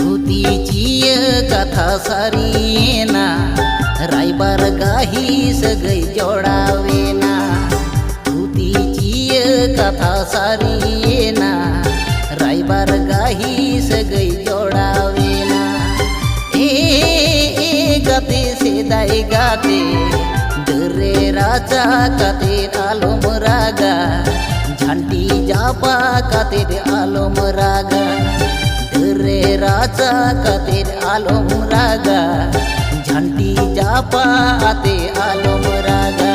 धुती चिय कथा सारीना रायबार गाही सगई जोड़ावेना धुती चिय कथा सारीना रायबार गाही सगई जोड़ावेना ए गाते सेदाय गाते दरे राजा काते आलम रागा झंटी जापा काते आलम रागा दरे राजा काते आलम रागा झंटी जापा आते आलम रागा।